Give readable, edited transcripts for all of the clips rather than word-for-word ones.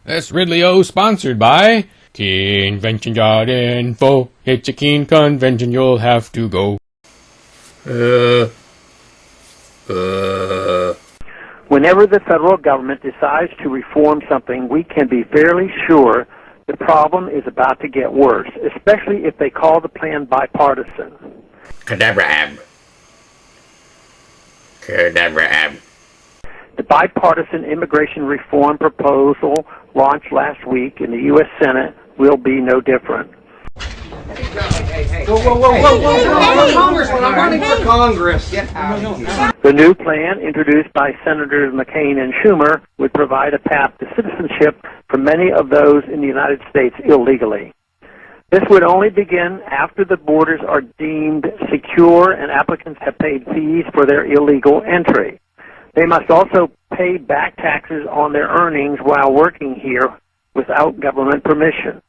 This Ridley-O sponsored by Convention.info. It's a keen convention, you'll have to go. Whenever the federal government decides to reform something, we can be fairly sure the problem is about to get worse, especially if they call the plan bipartisan. Cadabra-ab. The bipartisan immigration reform proposal launched last week in the U.S. Senate will be no different. Whoa, Congressman, I'm running for Congress. Get out of here. The new plan, introduced by Senators McCain and Schumer, would provide a path to citizenship for many of those in the United States illegally. This would only begin after the borders are deemed secure and applicants have paid fees for their illegal entry. They must also pay back taxes on their earnings while working here without government permission.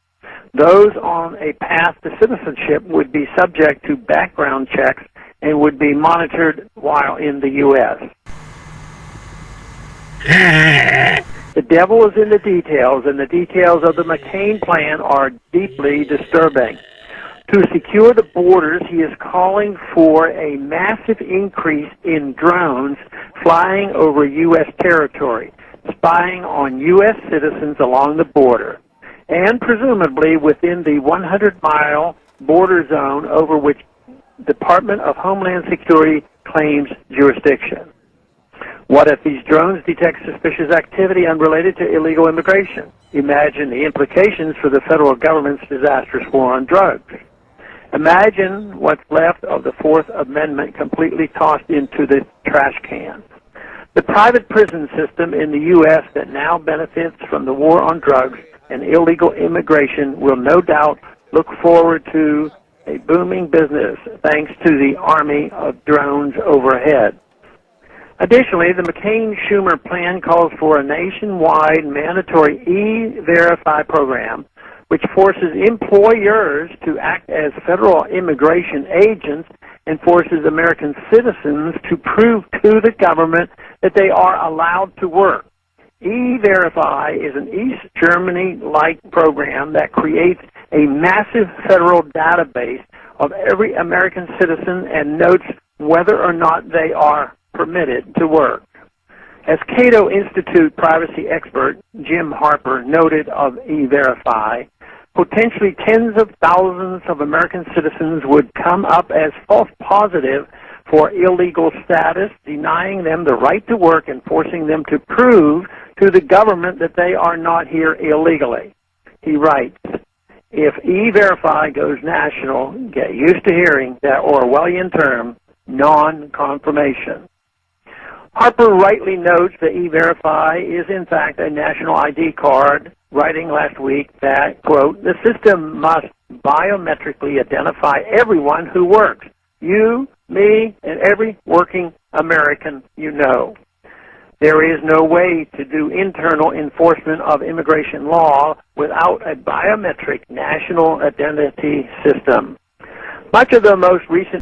Those on a path to citizenship would be subject to background checks and would be monitored while in the U.S. The devil is in the details, and the details of the McCain plan are deeply disturbing. To secure the borders, he is calling for a massive increase in drones flying over U.S. territory, spying on U.S. citizens along the border, and presumably within the 100-mile border zone over which Department of Homeland Security claims jurisdiction. What if these drones detect suspicious activity unrelated to illegal immigration? Imagine the implications for the federal government's disastrous war on drugs. Imagine what's left of the Fourth Amendment completely tossed into the trash can. The private prison system in the U.S. that now benefits from the war on drugs and illegal immigration will no doubt look forward to a booming business thanks to the army of drones overhead. Additionally, the McCain-Schumer plan calls for a nationwide mandatory E-Verify program which forces employers to act as federal immigration agents and forces American citizens to prove to the government that they are allowed to work. E-Verify is an East Germany-like program that creates a massive federal database of every American citizen and notes whether or not they are permitted to work. As Cato Institute privacy expert Jim Harper noted of E-Verify, potentially tens of thousands of American citizens would come up as false positive for illegal status, denying them the right to work and forcing them to prove to the government that they are not here illegally. He writes, if E-Verify goes national, get used to hearing that Orwellian term, non-confirmation. Harper rightly notes that E-Verify is in fact a national ID card, writing last week that, quote, the system must biometrically identify everyone who works, you, me, and every working American you know. There is no way to do internal enforcement of immigration law without a biometric national identity system. Much of the most recent